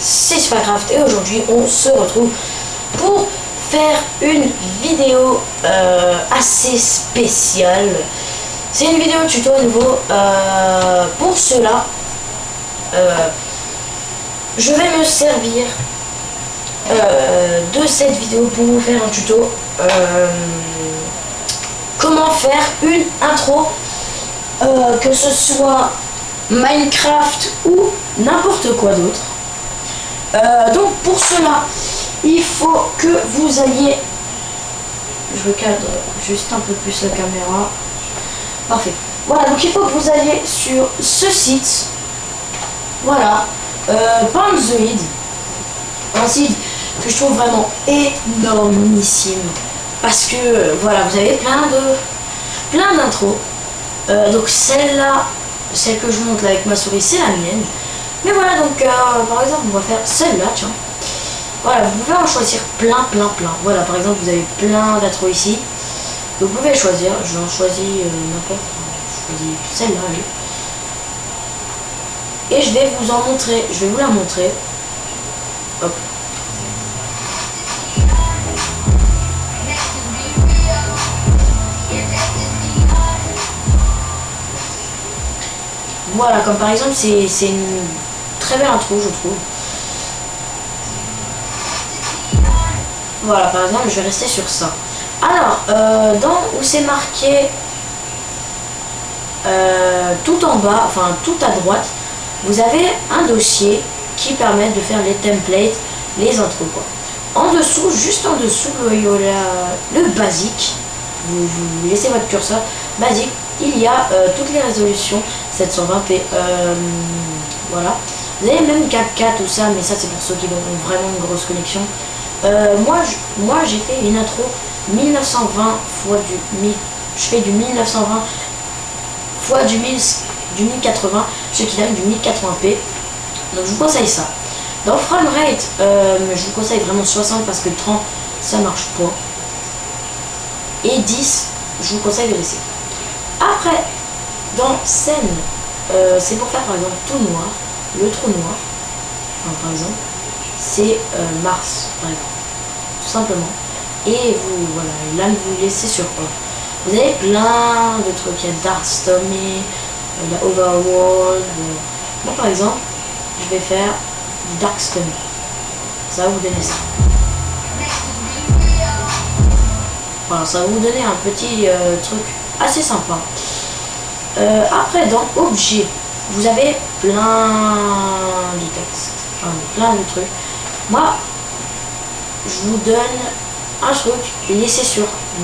c'est Spacecraft et aujourd'hui on se retrouve pour faire une vidéo assez spéciale. C'est une vidéo tuto à nouveau. Pour cela, je vais me servir de cette vidéo pour vous faire un tuto. Comment faire une intro, que ce soit Minecraft ou n'importe quoi d'autre. Donc pour cela, il faut que vous alliez, je cadre juste un peu plus la caméra, parfait, voilà, donc il faut que vous alliez sur ce site, voilà, Panzoid, un site que je trouve vraiment énormissime, parce que voilà, vous avez plein d'intros, donc celle-là, celle que je montre là avec ma souris, c'est la mienne. Mais voilà, donc par exemple on va faire celle-là, tiens. Voilà, vous pouvez en choisir plein. Voilà, par exemple vous avez plein d'intros ici. Donc vous pouvez choisir, j'en choisis n'importe, je choisis celle-là. Et je vais vous en montrer, je vais vous la montrer. Hop. Voilà, comme par exemple, c'est une très belle intro, je trouve. Voilà, par exemple, je vais rester sur ça. Alors, dans où c'est marqué tout en bas, enfin tout à droite, vous avez un dossier qui permet de faire les templates, les intros, quoi. En dessous, juste en dessous, vous voyez le basique. Vous laissez votre curseur basique. Il y a toutes les résolutions 720p, voilà. Vous avez même 4K, tout ça, mais ça c'est pour ceux qui ont vraiment une grosse connexion. Moi j'ai fait une intro 1920 fois je fais du 1920 fois du 1080, ceux qui aiment du 1080p. Donc je vous conseille ça. Dans framerate, je vous conseille vraiment 60 parce que 30 ça marche pas. Et 10, je vous conseille de laisser. Après, dans scène, c'est pour faire par exemple tout noir, le trou noir, enfin, par exemple, c'est Mars, par exemple, tout simplement. Et vous, voilà, là vous laissez sur off. Vous avez plein de trucs, il y a Darkstormy, il y a Overworld. Moi par exemple, je vais faire du Darkstormy. Ça va vous donner ça. Voilà, ça va vous donner un petit truc assez sympa. Après, dans objet, vous avez plein de textes, enfin, plein de trucs. Moi, je vous donne un truc, laissez sur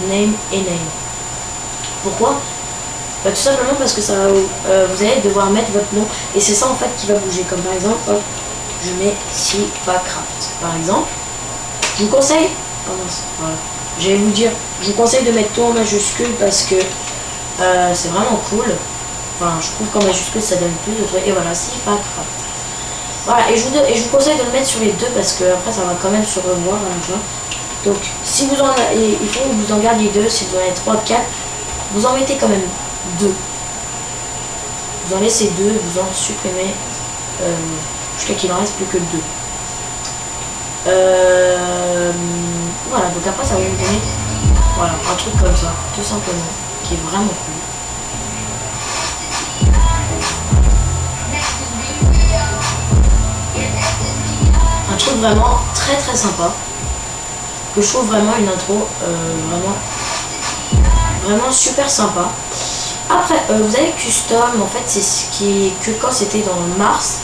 name et name. Pourquoi? Bah, tout simplement parce que ça va, vous allez devoir mettre votre nom et c'est ça en fait qui va bouger. Comme par exemple, hop, je mets Spacecraft par exemple. Je vous conseille, voilà, je vais vous dire, je vous conseille de mettre tout en majuscule parce que c'est vraiment cool. Enfin, je trouve qu'en majuscule ça donne plus de trucs. Et voilà, Spacecraft. Voilà, et je vous conseille de le mettre sur les deux parce que après ça va quand même se revoir à la fin. Donc si vous en avez, il faut que vous en gardiez deux. Si vous en avez 3, 4, vous en mettez quand même 2. Vous en laissez 2, vous en supprimez jusqu'à qu'il n'en reste plus que 2. Voilà, donc après ça va vous donner, voilà, un truc comme ça, tout simplement, qui est vraiment cool. Un truc vraiment très sympa, que je trouve vraiment une intro vraiment super sympa. Après vous avez custom, en fait c'est ce qui est que quand c'était dans Mars,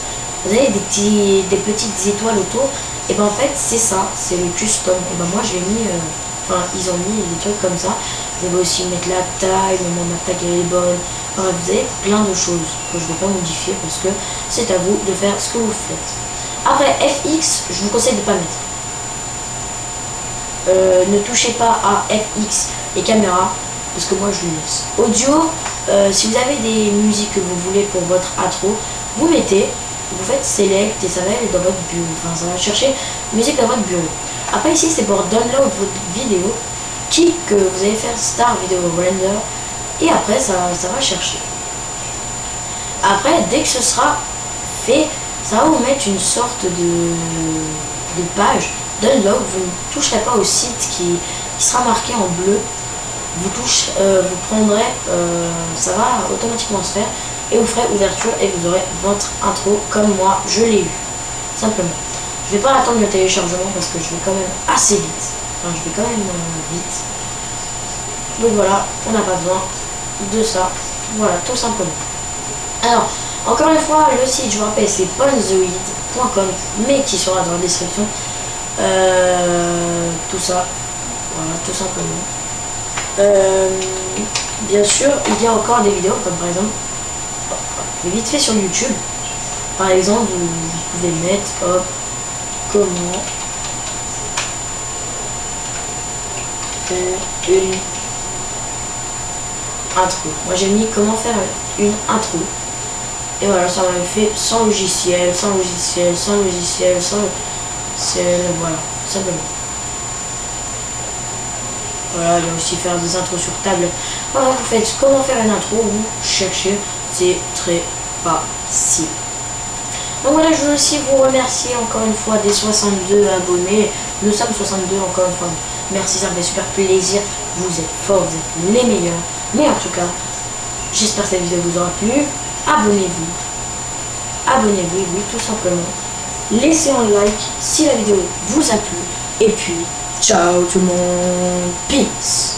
vous avez des petites étoiles autour, et ben en fait c'est ça, c'est le custom. Et ben moi j'ai mis, enfin ils ont mis des trucs comme ça. Vous pouvez aussi mettre la taille, le moment de la taille elle est bonne. Enfin, vous avez plein de choses que je ne vais pas modifier parce que c'est à vous de faire ce que vous faites. Après FX, je vous conseille de ne pas mettre. Ne touchez pas à FX et caméra parce que moi je le laisse. Audio, si vous avez des musiques que vous voulez pour votre intro, vous mettez, vous faites select et ça va aller dans votre bureau. Enfin, ça va chercher musique dans votre bureau. Après ici c'est pour download votre vidéo que vous allez faire Star Video Render et après ça va chercher. Après dès que ce sera fait, ça va vous mettre une sorte de page d'unlock. Vous ne toucherez pas au site qui sera marqué en bleu. Vous prendrez, ça va automatiquement se faire et vous ferez ouverture et vous aurez votre intro comme moi je l'ai eu, simplement. Je vais pas attendre le téléchargement parce que je vais quand même assez vite, enfin je vais quand même vite, donc voilà, on n'a pas besoin de ça, voilà, tout simplement. Alors, encore une fois, le site, je vous rappelle, c'est ponzoid.com, mais qui sera dans la description, tout ça, voilà, tout simplement. Bien sûr, il y a encore des vidéos, comme par exemple, je vais vite fait sur YouTube, par exemple, vous pouvez mettre, hop, comment faire une intro. Moi j'ai mis comment faire une intro. Et voilà, ça m'avait fait sans logiciel, sans logiciel, sans logiciel, sans logiciel, voilà, simplement. Voilà, il y a aussi faire des intros sur table. Voilà, vous faites comment faire une intro, vous cherchez, c'est très facile. Donc voilà, je veux aussi vous remercier encore une fois des 62 abonnés. Nous sommes 62 encore une fois. Merci, ça me fait super plaisir. Vous êtes forts, vous êtes les meilleurs. Mais en tout cas, j'espère que cette vidéo vous aura plu. Abonnez-vous. Abonnez-vous, oui, tout simplement. Laissez un like si la vidéo vous a plu. Et puis, ciao tout le monde. Peace.